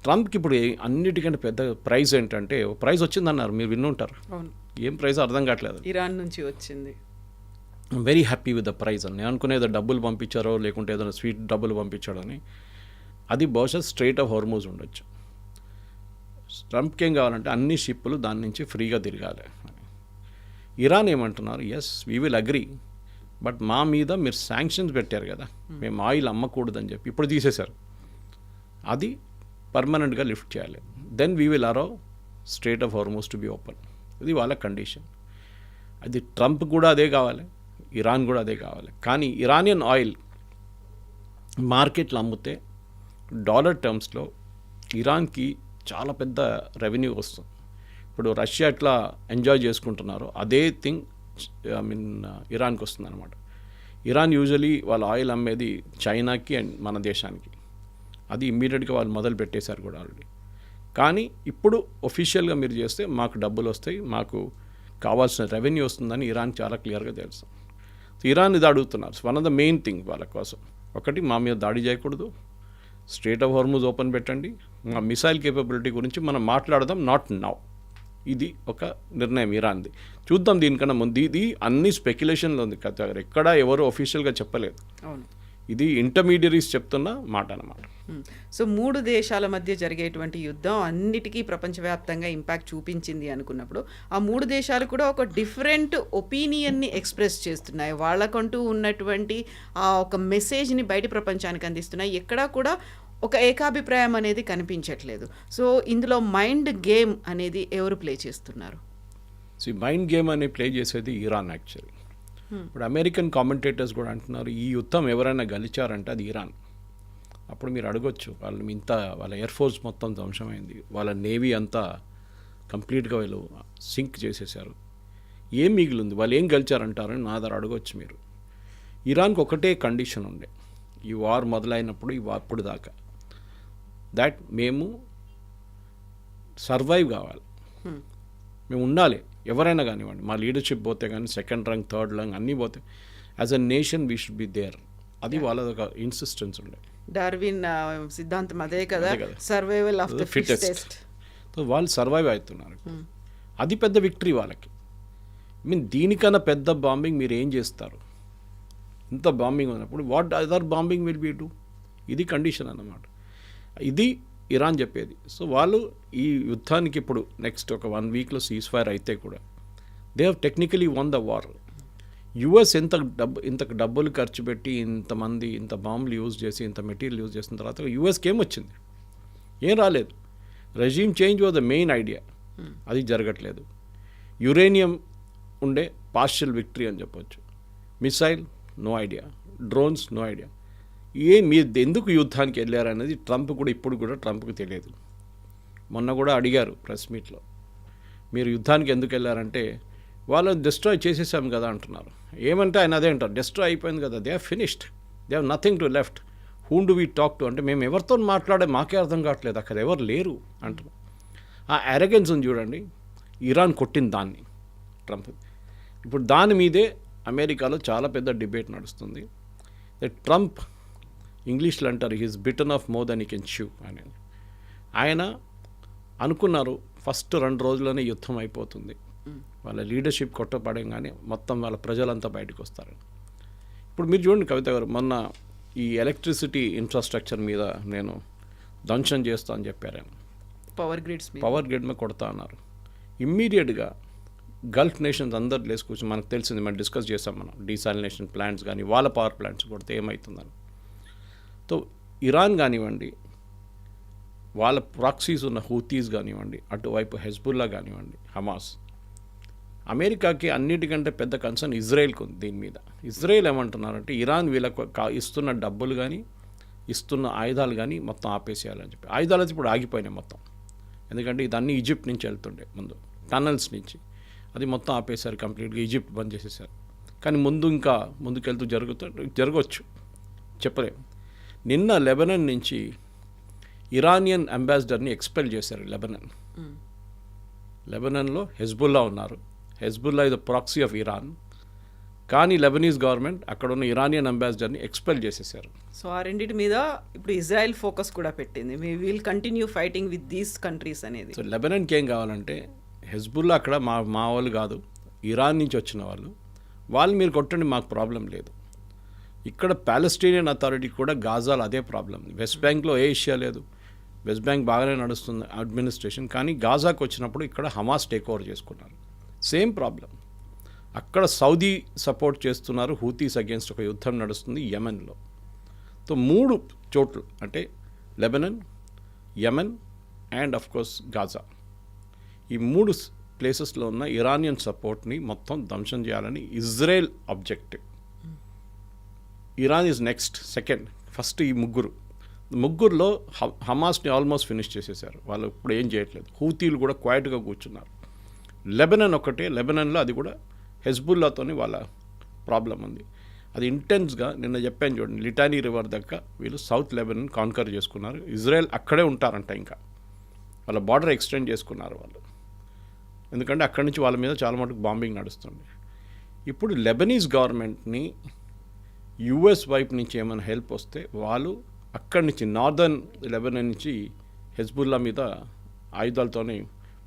ట్రంప్కి ఇప్పుడు అన్నిటికంటే పెద్ద ప్రైజ్ ఏంటంటే, ప్రైజ్ వచ్చిందన్నారు, మీరు విన్నుంటారు. ఏం ప్రైజ్ అర్థం కావట్లేదు. ఇరాన్ నుంచి వచ్చింది. I'm very happy with the prize అని. నేను అనుకునే ఏదో డబ్బులు పంపించారో లేకుంటే ఏదైనా స్వీట్ డబ్బులు పంపించాడని. అది బహుశా స్ట్రైట్ ఆఫ్ హార్మూజ్ ఉండొచ్చు. ట్రంప్కి ఏం కావాలంటే అన్ని షిప్పులు దాని నుంచి ఫ్రీగా తిరగాలి. ఇరాన్ ఏమంటున్నారు, yes we will agree, but మా మీద మీరు శాంక్షన్స్ పెట్టారు కదా, మేము ఆయిల్ అమ్మకూడదని చెప్పి ఇప్పుడు తీసేశారు. అది పర్మనెంట్గా లిఫ్ట్ చేయాలి. Then we will allow strait of Hormuz to be open. ఇది వాళ్ళ కండిషన్. అది ట్రంప్ కూడా అదే కావాలి, ఇరాన్ కూడా అదే కావాలి. కానీ ఇరానియన్ ఆయిల్ మార్కెట్లో అమ్మితే డాలర్ టర్మ్స్లో ఇరాన్కి చాలా పెద్ద రెవెన్యూ వస్తుంది. ఇప్పుడు రష్యా ఎట్లా ఎంజాయ్ చేసుకుంటున్నారో అదే థింగ్ ఇరాన్కి వస్తుంది అనమాట. ఇరాన్ యూజువలీ వాళ్ళ ఆయిల్ అమ్మేది చైనాకి అండ్ మన దేశానికి. అది ఇమ్మీడియట్గా వాళ్ళు మొదలు పెట్టేశారు కూడా ఆల్రెడీ. కానీ ఇప్పుడు ఒఫీషియల్గా మీరు చేస్తే మాకు డబ్బులు వస్తాయి, మాకు కావాల్సిన రెవెన్యూ వస్తుందని ఇరాన్ చాలా క్లియర్గా తెలుసు. ఇరాన్ ఇది అడుగుతున్నారు. One of the main thing వాళ్ళ కోసం ఒకటి, మా మీద దాడి చేయకూడదు, స్ట్రైట్ ఆఫ్ హార్మూజ్ ఓపెన్ పెట్టండి, మా మిసైల్ కేపబిలిటీ గురించి మనం మాట్లాడదాం, నాట్ నౌ. ఇది ఒక నిర్ణయం ఇరాన్ది. చూద్దాం దీనికన్నా ముందు. ఇది అన్ని స్పెక్యులేషన్లో ఉంది కథ, ఎక్కడ ఎవరు ఒఫీషియల్గా చెప్పలేదు. అవును, ఇది ఇంటర్మీడియరీస్ చెప్తున్న మాట అన్నమాట. సో 3 దేశాల మధ్య జరిగేటువంటి యుద్ధం అన్నిటికీ ప్రపంచవ్యాప్తంగా ఇంపాక్ట్ చూపించింది అనుకున్నప్పుడు ఆ 3 దేశాలు కూడా ఒక డిఫరెంట్ ఒపీనియన్ని ఎక్స్ప్రెస్ చేస్తున్నాయి. వాళ్ళకంటూ ఉన్నటువంటి ఆ ఒక మెసేజ్ని బయట ప్రపంచానికి అందిస్తున్నాయి. ఎక్కడా కూడా ఒక ఏకాభిప్రాయం అనేది కనిపించట్లేదు. సో ఇందులో మైండ్ గేమ్ అనేది ఎవరు ప్లే చేస్తున్నారు? సో ఈ మైండ్ గేమ్ అనేది ప్లే చేసేది ఇరాన్ యాక్చువల్లీ. ఇప్పుడు అమెరికన్ కామెంటేటర్స్ కూడా అంటున్నారు ఈ యుద్ధం ఎవరైనా గెలిచారంటే అది ఇరాన్. అప్పుడు మీరు అడగొచ్చు, వాళ్ళు వాళ్ళ ఎయిర్ ఫోర్స్ మొత్తం ధ్వంసమైంది, వాళ్ళ నేవీ అంతా కంప్లీట్గా వాళ్ళు సింక్ చేసేసారు, ఏం మిగిలింది, వాళ్ళు ఏం గెలిచారంటారని నా దగ్గర అడగొచ్చు మీరు. ఇరాన్కి ఒకటే కండిషన్ ఉండే ఈ వార్ మొదలైనప్పుడు, అప్పుడు దాకా, దాట్ మేము సర్వైవ్ కావాలి, మేము ఉండాలి. ఎవరైనా కానివ్వండి, మా లీడర్షిప్ పోతే కానీ సెకండ్ ర్యాంక్ థర్డ్ ర్యాంక్ అన్నీ పోతే as a nation we should be there. అది వాళ్ళది ఒక ఇన్సిస్టెన్స్ ఉండే. డార్విన్ సిద్ధాంతం అదే కదా, సర్వైవల్ ఆఫ్ ద ఫిట్టెస్ట్. వాళ్ళు సర్వైవ్ అవుతున్నారు. అది పెద్ద విక్టరీ వాళ్ళకి. దీనికన్నా పెద్ద బాంబింగ్ మీరు ఏం చేస్తారు? ఇంత బాంబింగ్ ఉన్నప్పుడు what other bombing will be do? ఇది కండిషన్ అన్నమాట. ఇది ఇరాన్ చెప్పేది. సో వాళ్ళు ఈ యుద్ధానికి ఇప్పుడు నెక్స్ట్ ఒక 1 వీక్లో సీజ్ ఫైర్ అయితే కూడా they have technically one the war. US ఇంత డబ్బులు ఖర్చు పెట్టి ఇంతమంది ఇంత బాంబులు యూజ్ చేసి ఇంత మెటీరియల్ యూజ్ చేసిన తర్వాత యుఎస్కి ఏమొచ్చింది? ఏం రాలేదు. Regime change was the main idea, అది జరగట్లేదు. యురేనియం ఉండే పార్షియల్ విక్టరీ అని చెప్పొచ్చు. Missile no idea, drones no idea. మీరు ఎందుకు యుద్ధానికి వెళ్ళారు అనేది ట్రంప్ కూడా ఇప్పుడు కూడా ట్రంప్కి తెలియదు. మొన్న కూడా అడిగారు ప్రెస్ మీట్లో, మీరు యుద్ధానికి ఎందుకు వెళ్ళారంటే వాళ్ళని డిస్ట్రాయ్ చేసేసాం కదా అంటున్నారు. ఏమంటే ఆయన అదే అంటారు, డిస్ట్రాయ్ అయిపోయింది కదా, they are finished, they have nothing to left. Whom do we talk to అంటే మేము ఎవరితో మాట్లాడే మాకే అర్థం కావట్లేదు, అక్కడ ఎవరు లేరు అంటున్నాం. ఆ అరగెన్స్ ఉంది చూడండి, ఇరాన్ కొట్టింది దాన్ని ట్రంప్. ఇప్పుడు దాని మీదే అమెరికాలో చాలా పెద్ద డిబేట్ నడుస్తుంది. ట్రంప్ ఇంగ్లీష్లో అంటారు he's bitten off more than he can chew అని. ఆయన అనుకున్నారు ఫస్ట్ 2 రోజుల్లోనే యుద్ధం అయిపోతుంది, వాళ్ళ లీడర్షిప్ కొట్టపడంగానే మొత్తం వాళ్ళ ప్రజలంతా బయటకు వస్తారు. ఇప్పుడు మీరు చూడండి కవిత గారు, మొన్న ఈ ఎలక్ట్రిసిటీ ఇన్ఫ్రాస్ట్రక్చర్ మీద నేను ధ్వంసం చేస్తా అని చెప్పారు ఆయన. పవర్ గ్రిడ్ మీద కొడతా అన్నారు. ఇమ్మీడియట్గా గల్ఫ్ నేషన్స్ అందరు లేసి కూర్చొని, మనకు తెలిసింది, మనం డిస్కస్ చేసాం, మనం డీసాలినేషన్ ప్లాంట్స్ కానీ వాళ్ళ పవర్ ప్లాంట్స్ కొడితే ఏమవుతుందని. సో ఇరాన్ కానివ్వండి, వాళ్ళ ప్రాక్సీస్ ఉన్న హూతీస్ కానివ్వండి, అటువైపు హెజ్బుల్లా కానివ్వండి, హమాస్, అమెరికాకి అన్నిటికంటే పెద్ద కన్సర్న్ ఇజ్రాయెల్కి ఉంది దీని మీద. ఇజ్రాయెల్ ఏమంటున్నారంటే ఇరాన్ వీళ్ళకు ఇస్తున్న డబ్బులు కానీ ఇస్తున్న ఆయుధాలు కానీ మొత్తం ఆపేసేయాలని చెప్పి. ఆయుధాలు ఇప్పుడు ఆగిపోయినాయి మొత్తం, ఎందుకంటే ఇదన్నీ ఈజిప్ట్ నుంచి వెళ్తుండే ముందు, టన్నల్స్ నుంచి, అది మొత్తం ఆపేశారు కంప్లీట్గా, ఈజిప్ట్ బంద్ చేసేసారు. కానీ ఇంకా ముందుకెళ్తూ జరగవచ్చు, చెప్పలేము. నిన్న లెబనన్ నుంచి ఇరానియన్ అంబాసిడర్ని ఎక్స్పెల్ చేశారు. లెబనన్లో హెజ్బుల్లా ఉన్నారు, హెజ్బుల్లా ఇది ప్రాక్సీ ఆఫ్ ఇరాన్, కానీ లెబనీస్ గవర్నమెంట్ అక్కడ ఉన్న ఇరానియన్ అంబాసిడర్ని ఎక్స్పెల్ చేసేసారు. సో ఆ రెండింటి మీద ఇప్పుడు ఇజ్రాయెల్ ఫోకస్ కూడా పెట్టింది, we will continue fighting with these countries అనేది. సో లెబనన్కి ఏం కావాలంటే హెజ్బుల్లా అక్కడ మా వాళ్ళు కాదు, ఇరాన్ నుంచి వచ్చిన వాళ్ళు మీరు కొట్టండి, మాకు ప్రాబ్లం లేదు. ఇక్కడ పాలస్టీనియన్ అథారిటీ కూడా గాజాలో అదే ప్రాబ్లం. వెస్ట్ బ్యాంక్లో ఏ ఇష్యూ లేదు, వెస్ట్ బ్యాంక్ బాగానే నడుస్తుంది అడ్మినిస్ట్రేషన్, కానీ గాజాకు వచ్చినప్పుడు ఇక్కడ హమాస్ టేక్ ఓవర్ చేసుకున్నారు, సేమ్ ప్రాబ్లం. అక్కడ సౌదీ సపోర్ట్ చేస్తున్నారు, హూతీస్ అగేన్స్ట్ ఒక యుద్ధం నడుస్తుంది యెమెన్లో. సో 3 చోట్లు అంటే Lebanon, Yemen and of course Gaza, ఈ 3 ప్లేసెస్లో ఉన్న ఇరానియన్ సపోర్ట్ని మొత్తం ధ్వంసం చేయాలని Israel objective. Iran is next, second, first ఈ ముగ్గురులో హమాస్ని ఆల్మోస్ట్ ఫినిష్ చేసేసారు, వాళ్ళు ఇప్పుడు ఏం చేయట్లేదు. హూతీలు కూడా క్వైట్గా కూర్చున్నారు. లెబనన్ ఒకటే, లెబనన్లో అది కూడా హెజ్బుల్లాతోని వాళ్ళ ప్రాబ్లం ఉంది. అది ఇంటెన్స్గా నిన్న చెప్పాను చూడండి, లిటానీ రివర్ దగ్గర వీళ్ళు సౌత్ లెబనన్ కాన్కర్ చేసుకున్నారు. ఇజ్రాయెల్ అక్కడే ఉంటారంట, ఇంకా వాళ్ళ బార్డర్ ఎక్స్టెండ్ చేసుకున్నారు వాళ్ళు, ఎందుకంటే అక్కడి నుంచి వాళ్ళ మీద చాలా మటుకు బాంబింగ్ నడుస్తుంది. ఇప్పుడు లెబనీస్ గవర్నమెంట్ని యుఎస్ వైపు నుంచి ఏమైనా హెల్ప్ వస్తే వాళ్ళు అక్కడి నుంచి నార్దర్న్ లెబనన్ నుంచి హెజ్బుల్లా మీద ఆయుధాలతోనే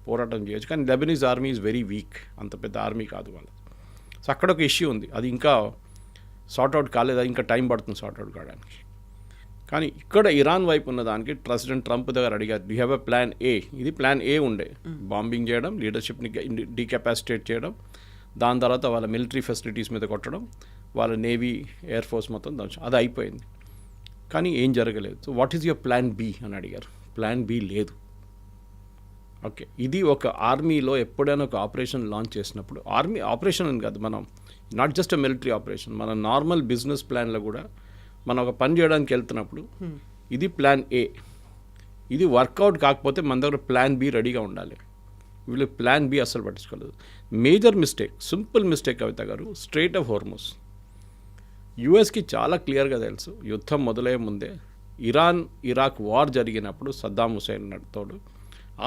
పోరాటం చేయొచ్చు. కానీ Lebanese army is very weak, అంత పెద్ద ఆర్మీ కాదు వాళ్ళు. సో అక్కడ ఒక ఇష్యూ ఉంది, అది ఇంకా సార్ట్అవుట్ కాలేదు, ఇంకా టైం పడుతుంది సార్ట్అవుట్ కావడానికి. కానీ ఇక్కడ ఇరాన్ వైపు ఉన్న దానికి ప్రెసిడెంట్ ట్రంప్ దగ్గర అడిగారు, you have a plan A. ఇది ప్లాన్ ఏ ఉండే, బాంబింగ్ చేయడం, లీడర్షిప్ని డీకెపాసిటేట్ చేయడం, దాని తర్వాత వాళ్ళ మిలిటరీ ఫెసిలిటీస్ మీద కొట్టడం, వాళ్ళ నేవీ ఎయిర్ ఫోర్స్ మొత్తం దాని అది అయిపోయింది. కానీ ఏం జరగలేదు. So what is your plan B అని అడిగారు. ప్లాన్ బి లేదు. ఓకే, ఇది ఒక ఆర్మీలో ఎప్పుడైనా ఒక ఆపరేషన్ లాంచ్ చేసినప్పుడు, ఆర్మీ ఆపరేషన్ అని కాదు, మనం not just a military operation, మన నార్మల్ బిజినెస్ ప్లాన్లో కూడా మనం ఒక పని చేయడానికి వెళ్తున్నప్పుడు ఇది ప్లాన్ ఏ, ఇది వర్కౌట్ కాకపోతే మన దగ్గర ప్లాన్ బి రెడీగా ఉండాలి. వీళ్ళు ప్లాన్ బి అస్సలు పట్టించుకోలేదు. మేజర్ మిస్టేక్, సింపుల్ మిస్టేక్ కవిత గారు, స్ట్రెయిట్ ఆఫ్ హోర్ముజ్. యుఎస్కి చాలా క్లియర్గా తెలుసు, యుద్ధం మొదలయ్యే ముందే ఇరాన్ ఇరాక్ వార్ జరిగినప్పుడు సద్దాం హుసేన్ తోడు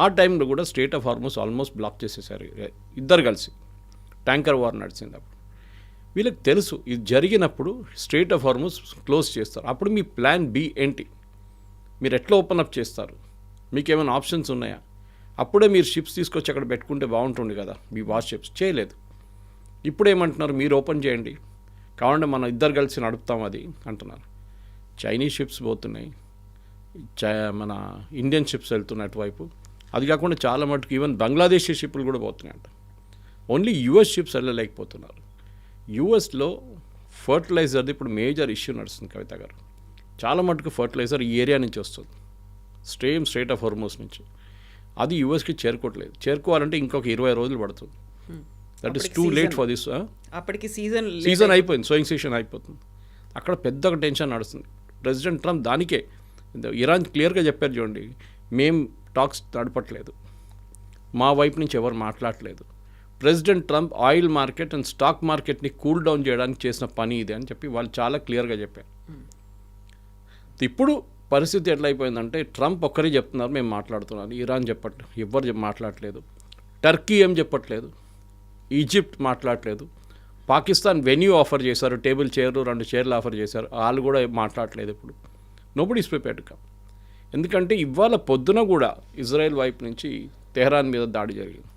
ఆ టైంలో కూడా స్ట్రెయిట్ ఆఫ్ హార్మస్ ఆల్మోస్ట్ బ్లాక్ చేసేసారు ఇద్దరు కలిసి, ట్యాంకర్ వార్ నడిచింది అప్పుడు. వీళ్ళకి తెలుసు ఇది జరిగినప్పుడు స్ట్రెయిట్ ఆఫ్ హార్మస్ క్లోజ్ చేస్తారు. అప్పుడు మీ ప్లాన్ బి ఏంటి, మీరు ఎట్లా ఓపెన్ అప్ చేస్తారు, మీకు ఏమైనా ఆప్షన్స్ ఉన్నాయా? అప్పుడే మీరు షిప్స్ తీసుకొచ్చి అక్కడ పెట్టుకుంటే బాగుంటుంది కదా, మీ వార్ షిప్స్ చేయలేదు. ఇప్పుడు ఏమంటున్నారు, మీరు ఓపెన్ చేయండి, కావాలంటే మనం ఇద్దరు కలిసి నడుపుతాం అది అంటున్నారు. చైనీస్ షిప్స్ పోతున్నాయి, మన ఇండియన్ షిప్స్ వెళ్తున్నాయి అటువైపు. అది కాకుండా చాలా మటుకు ఈవెన్ బంగ్లాదేశీ షిప్లు కూడా పోతున్నాయంట. ఓన్లీ యుఎస్ షిప్స్ వెళ్ళలేకపోతున్నారు. యుఎస్లో ఫర్టిలైజర్ది ఇప్పుడు మేజర్ ఇష్యూ నడుస్తుంది కవిత గారు. చాలా మటుకు ఫర్టిలైజర్ ఈ ఏరియా నుంచి వస్తుంది, స్ట్రెయిట్ ఆఫ్ హార్మస్ నుంచి. అది యుఎస్కి చేరుకోవట్లేదు. చేరుకోవాలంటే ఇంకొక 20 రోజులు పడుతుంది. That is too late for this. అప్పటికి సీజన్ అయిపోయింది, సోయింగ్ సీజన్ అయిపోతుంది. అక్కడ పెద్ద ఒక టెన్షన్ నడుస్తుంది. ప్రెసిడెంట్ ట్రంప్ దానికే ఇరాన్ క్లియర్గా చెప్పారు చూడండి, మేం టాక్స్ నడపట్లేదు, మా వైపు నుంచి ఎవరు మాట్లాడలేదు. President Trump oil market and stock మార్కెట్ని కూల్ డౌన్ చేయడానికి చేసిన పని ఇది అని చెప్పి వాళ్ళు చాలా క్లియర్గా చెప్పారు. ఇప్పుడు పరిస్థితి ఎట్లయిపోయిందంటే ట్రంప్ ఒక్కరే చెప్తున్నారు మేము మాట్లాడుతున్నాను, ఇరాన్ చెప్పట్లేదు, ఎవ్వరు మాట్లాడట్లేదు, టర్కీ ఏం చెప్పట్లేదు, ఈజిప్ట్ మాట్లాడట్లేదు, పాకిస్తాన్ వెన్యూ ఆఫర్ చేశారు, టేబుల్ చైర్లు 2 చైర్లు ఆఫర్ చేశారు, వాళ్ళు కూడా మాట్లాడట్లేదు. ఇప్పుడు nobody is prepared to come. ఎందుకంటే ఇవాళ పొద్దున కూడా ఇజ్రాయెల్ వైపు నుంచి తెహరాన్ మీద దాడి జరిగింది.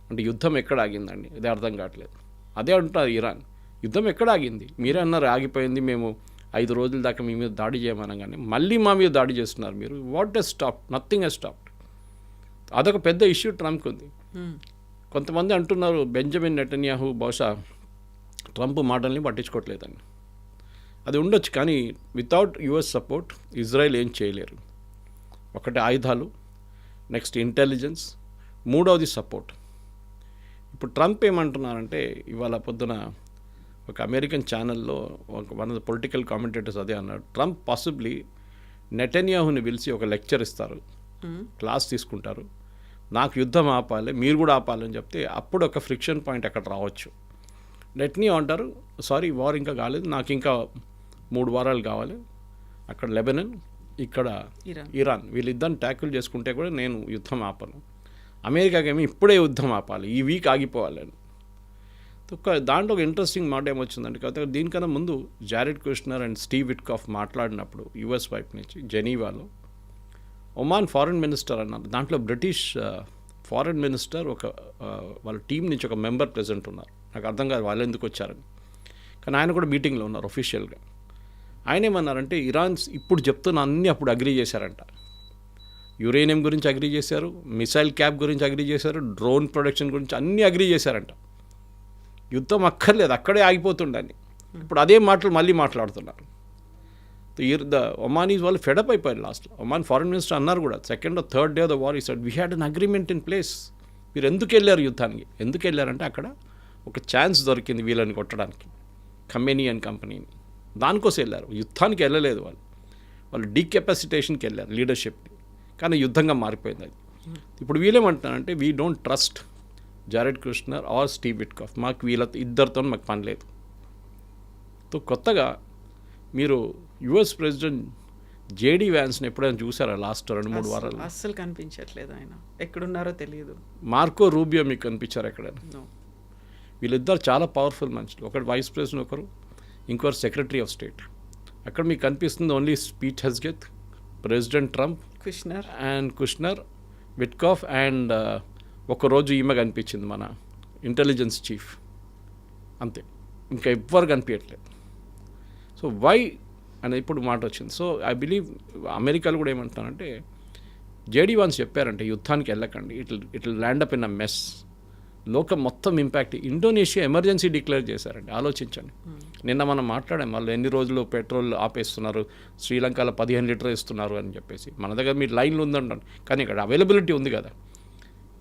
అంటే యుద్ధం ఎక్కడ ఆగిందండి, ఇది అర్థం కావట్లేదు. అదే అంటారు ఇరాన్, యుద్ధం ఎక్కడ ఆగింది, మీరే అన్నారు ఆగిపోయింది, మేము 5 రోజుల దాకా మీ మీద దాడి చేయమనగానే మళ్ళీ మా మీద దాడి చేస్తున్నారు మీరు. What has stop? Nothing has stop. అదొక పెద్ద ఇష్యూ ట్రంప్కి ఉంది. కొంతమంది అంటున్నారు బెంజమిన్ నెటన్యాహు బహుశా ట్రంప్ మాటల్ని పట్టించుకోవట్లేదని. అది ఉండొచ్చు, కానీ వితౌట్ యుఎస్ సపోర్ట్ ఇజ్రాయెల్ ఏం చేయలేరు. ఒకటి ఆయుధాలు, నెక్స్ట్ ఇంటెలిజెన్స్, మూడవది సపోర్ట్. ఇప్పుడు ట్రంప్ ఏమంటున్నారంటే ఇవాళ పొద్దున ఒక అమెరికన్ ఛానల్లో one of the political commentators అదే అన్నాడు, ట్రంప్ పాసిబ్లీ నెటన్యాహుని పిలిచి ఒక లెక్చర్ ఇస్తారు, క్లాస్ తీసుకుంటారు, నాకు యుద్ధం ఆపాలి మీరు కూడా ఆపాలని చెప్తే అప్పుడు ఒక ఫ్రిక్షన్ పాయింట్ అక్కడ రావచ్చు. నెటన్యాహు అంటారు సారీ వార్ ఇంకా కాలేదు, నాకు ఇంకా 3 వారాలు కావాలి, అక్కడ లెబనన్ ఇక్కడ ఇరాన్ వీళ్ళిద్దరిని ట్యాకిల్ చేసుకుంటే కూడా నేను యుద్ధం ఆపను, అమెరికాకేమో ఇప్పుడే యుద్ధం ఆపాలి, ఈ వీక్ ఆగిపోవాలని. దాంట్లో ఒక ఇంట్రెస్టింగ్ మాట ఏమొచ్చిందంటే కాకపోతే దీనికన్నా ముందు Jared Kushner and Steve Witkoff మాట్లాడినప్పుడు యుఎస్ వైపు నుంచి జెనీవాలో ఒమాన్ ఫారెన్ మినిస్టర్ అన్నారు, దాంట్లో బ్రిటిష్ ఫారెన్ మినిస్టర్ ఒక వాళ్ళ టీం నుంచి ఒక మెంబర్ ప్రెజెంట్ ఉన్నారు. నాకు అర్థం కాదు వాళ్ళు ఎందుకు వచ్చారని, కానీ ఆయన కూడా మీటింగ్లో ఉన్నారు ఒఫీషియల్గా. ఆయన ఏమన్నారంటే ఇరాన్ ఇప్పుడు చెప్తున్న అన్నీ అప్పుడు అగ్రీ చేశారంట. యురేనియం గురించి అగ్రీ చేశారు, మిసైల్ క్యాప్ గురించి అగ్రీ చేశారు, డ్రోన్ ప్రొడక్షన్ గురించి అన్నీ అగ్రీ చేశారంట. యుద్ధం అక్కర్లేదు, అక్కడే ఆగిపోతుండని. ఇప్పుడు అదే మాటలు మళ్ళీ మాట్లాడుతున్నారు. ద ఒమానీస్ వాళ్ళు ఫెడప్ అయిపోయారు లాస్ట్లో. ఒమాన్ ఫారెన్ మినిస్టర్ అన్నారు కూడా, 2nd or 3rd day of the war he said we had an agreement in place. మీరు ఎందుకు వెళ్ళారు యుద్ధానికి? ఎందుకు వెళ్ళారంటే అక్కడ ఒక ఛాన్స్ దొరికింది వీళ్ళని కొట్టడానికి, ఖమేనీ అండ్ కంపెనీని, దానికోసం వెళ్ళారు, యుద్ధానికి వెళ్ళలేదు. వాళ్ళు డీకెపాసిటేషన్కి వెళ్ళారు లీడర్షిప్ని, కానీ యుద్ధంగా మారిపోయింది అది. ఇప్పుడు వీళ్ళేమంటున్నారంటే we don't trust Jared Kushner or Steve Witkoff, మాకు వీళ్ళ ఇద్దరితో మాకు పని లేదు. కొత్తగా మీరు యుఎస్ ప్రెసిడెంట్ జేడీ వ్యాన్స్ని ఎప్పుడైనా చూసారా లాస్ట్ 2-3 వారాలు? అస్సలు కనిపించట్లేదు, ఆయన ఎక్కడున్నారో తెలియదు. మార్కో రూబియో మీకు కనిపించారు ఎక్కడైనా? వీళ్ళిద్దరు చాలా పవర్ఫుల్ మనుషులు, ఒకటి వైస్ ప్రెసిడెంట్, ఒకరు ఇంకొకరు సెక్రటరీ ఆఫ్ స్టేట్. అక్కడ మీకు కనిపిస్తుంది ఓన్లీ స్పీట్ హెస్గెత్, president Trump, Kushner, Witkoff and ఒకరోజు ఈమె కనిపించింది మన ఇంటెలిజెన్స్ చీఫ్, అంతే, ఇంకా ఎవ్వరు కనిపించట్లేదు. సో వై అనేది ఇప్పుడు మాట వచ్చింది. సో ఐ బిలీవ్ అమెరికాలో కూడా ఏమంటానంటే జేడీ వాన్స్ చెప్పారంటే యుద్ధానికి వెళ్ళకండి, it land up in a mess, లోకం మొత్తం ఇంపాక్ట్. ఇండోనేషియా ఎమర్జెన్సీ డిక్లేర్ చేశారండి, ఆలోచించండి. నిన్న మనం మాట్లాడాం వాళ్ళు ఎన్ని రోజులు పెట్రోల్ ఆపేస్తున్నారు, శ్రీలంకలో 15 లీటర్ ఇస్తున్నారు అని చెప్పేసి. మన దగ్గర మీరు లైన్లు ఉందండి, కానీ ఇక్కడ అవైలబిలిటీ ఉంది కదా,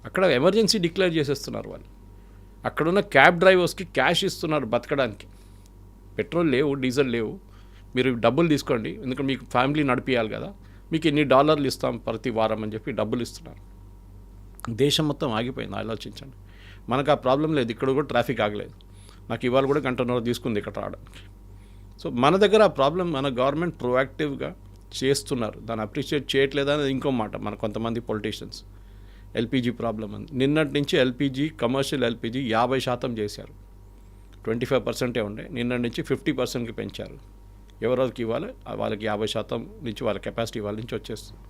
అక్కడ ఎమర్జెన్సీ డిక్లేర్ చేసేస్తున్నారు వాళ్ళు. అక్కడున్న క్యాబ్ డ్రైవర్స్కి క్యాష్ ఇస్తున్నారు బతకడానికి, పెట్రోల్ లేవు, డీజిల్ లేవు, మీరు డబ్బులు తీసుకోండి ఎందుకంటే మీకు ఫ్యామిలీ నడిపియాలి కదా, మీకు ఇన్ని $1 ఇస్తాం ప్రతి వారం అని చెప్పి డబ్బులు ఇస్తున్నారు. దేశం మొత్తం ఆగిపోయింది, ఆలోచించండి. మనకు ఆ ప్రాబ్లం లేదు, ఇక్కడ కూడా ట్రాఫిక్ ఆగలేదు, నాకు ఇవాళ కూడా 1.5 గంట తీసుకుంది ఇక్కడ రావడానికి. సో మన దగ్గర ఆ ప్రాబ్లం మన గవర్నమెంట్ ప్రొయాక్టివ్గా చేస్తున్నారు, దాన్ని అప్రిషియేట్ చేయట్లేదని ఇంకో మాట మన కొంతమంది పొలిటీషియన్స్. ఎల్పిజి ప్రాబ్లం అని నిన్నటి నుంచి ఎల్పిజి, కమర్షియల్ ఎల్పిజి 50% చేశారు, 25% ఉండే, నిన్నటి నుంచి 50%కి పెంచారు. ఎవరికి ఇవ్వాలి వాళ్ళకి 50% నుంచి వాళ్ళ కెపాసిటీ వాళ్ళ నుంచి వచ్చేస్తుంది.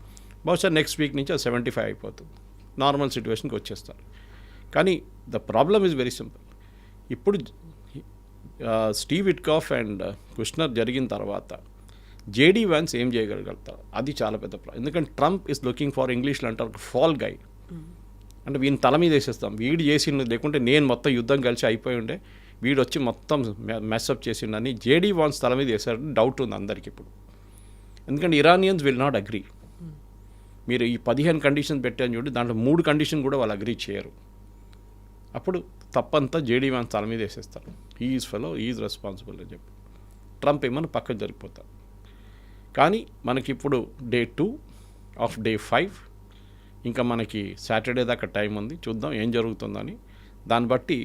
బహుశా నెక్స్ట్ వీక్ నుంచి అది 75 అయిపోతుంది, నార్మల్ సిచ్యువేషన్కి వచ్చేస్తారు. కానీ the problem is very simple. ఇప్పుడు స్టీవ్ విట్కాఫ్ అండ్ కుష్నర్ జరిగిన తర్వాత జేడీ వ్యాన్స్ ఏం చేయగలుగుతారు, అది చాలా పెద్ద ప్రాబ్లం. ఎందుకంటే ట్రంప్ ఈజ్ లుకింగ్ ఫర్, ఇంగ్లీష్లో అంటారు ఫాల్ గై, అంటే వీని తల మీద వేసేస్తాం, వీడు చేసిండు లేకుంటే నేను మొత్తం యుద్ధం కలిసి అయిపోయి ఉండే, వీడు వచ్చి మొత్తం మెస్అప్ చేసిండని జేడీ వాన్స్ తల మీద వేసారని డౌట్ ఉంది అందరికీ ఇప్పుడు. ఎందుకంటే ఇరానియన్స్ విల్ నాట్ అగ్రీ. మీరు ఈ 15 కండిషన్స్ పెట్టాను చూడండి, దాంట్లో 3 కండిషన్ కూడా వాళ్ళు అగ్రీ చేయరు. అప్పుడు తప్పంతా జేడీ వాన్స్ తల మీద వేసేస్తారు, ఈజ్ ఫెలో ఈజ్ రెస్పాన్సిబుల్ అని చెప్పి. ట్రంప్ ఏమన్నా పక్కకు జరిగిపోతారు. కానీ మనకి ఇప్పుడు డే 2 ఆఫ్ డే 5, ఇంకా మనకి సాటర్డే దాకా టైం ఉంది, చూద్దాం ఏం జరుగుతుందని. దాన్ని బట్టి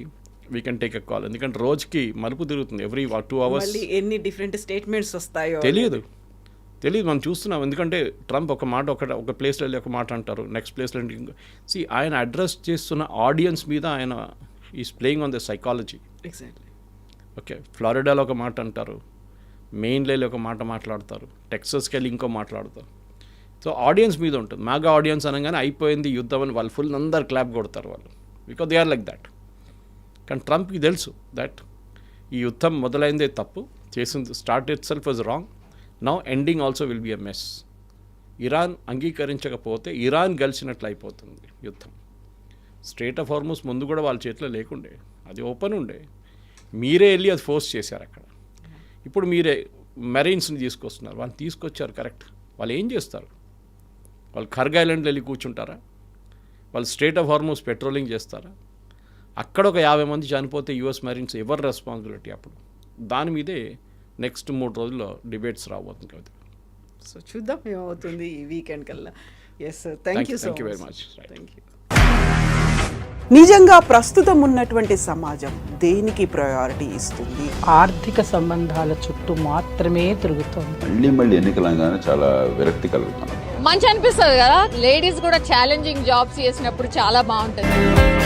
we can take a call. ఎందుకంటే రోజుకి మలుపు తిరుగుతుంది, ఎవ్రీ 2 hours ఎన్ని డిఫరెంట్ స్టేట్మెంట్స్ వస్తాయో తెలియదు, మనం చూస్తున్నాం. ఎందుకంటే ట్రంప్ ఒక మాట ఒక ప్లేస్లో వెళ్ళి ఒక మాట అంటారు, నెక్స్ట్ ప్లేస్లో ఆయన అడ్రస్ చేస్తున్న ఆడియన్స్ మీద ఆయన is playing on the psychology. Exactly. Okay, ఫ్లారిడాలో ఒక మాట అంటారు, మెయిన్లో ఒక మాట మాట్లాడతారు, టెక్సస్కి వెళ్ళి ఇంకో మాట్లాడతారు. సో ఆడియన్స్ మీద ఉంటుంది. మాగా ఆడియన్స్ అనగానే అయిపోయింది యుద్ధం అని వాళ్ళు ఫుల్ అందరు క్లాప్ కొడతారు వాళ్ళు, because they are like that. కానీ ట్రంప్కి తెలుసు దట్ ఈ యుద్ధం మొదలైందే తప్పు, చేసింది start itself was wrong, now ending also will be a mess. Iran అంగీకరించకపోతే ఇరాన్ గెలిచినట్లు అయిపోతుంది యుద్ధం. స్ట్రేట్ ఆఫ్ హార్మూజ్ ముందు కూడా వాళ్ళ చేతిలో లేకుండే, అది ఓపెన్ ఉండే, మీరే వెళ్ళి అది ఫోర్స్ చేశారు అక్కడ. ఇప్పుడు మీరే మెరైన్స్ని తీసుకొస్తున్నారు, వాళ్ళు తీసుకొచ్చారు కరెక్ట్. వాళ్ళు ఏం చేస్తారు? వాళ్ళు ఖర్గ్ ఐలాండ్లో వెళ్ళి కూర్చుంటారా? వాళ్ళు స్ట్రేట్ ఆఫ్ హార్మూజ్ పెట్రోలింగ్ చేస్తారా? అక్కడ ఒక 50 మంది చనిపోతే యుఎస్ మెరైన్స్ ఎవరు రెస్పాన్సిబిలిటీ? అప్పుడు దాని మీదే నెక్స్ట్ 3 రోజుల్లో డిబేట్స్ రాబోతుంది కదా. సో చూద్దాం ఏమవుతుంది ఈ వీకెండ్ కల్లా. Yes sir, thank you thank you very much. Thank you. నిజంగా ప్రస్తుతం ఉన్నటువంటి సమాజం దేనికి ప్రయారిటీ ఇస్తుంది? ఆర్థిక సంబంధాల చుట్టూ మాత్రమే తిరుగుతోంది. మళ్ళీ ఎన్నికలంగానే చాలా విరక్తి కలుగుతున్నాం. మంచి అనిపిస్తుంది కదా, లేడీస్ కూడా ఛాలెంజింగ్ జాబ్స్ చేసినప్పుడు చాలా బాగుంటుంది.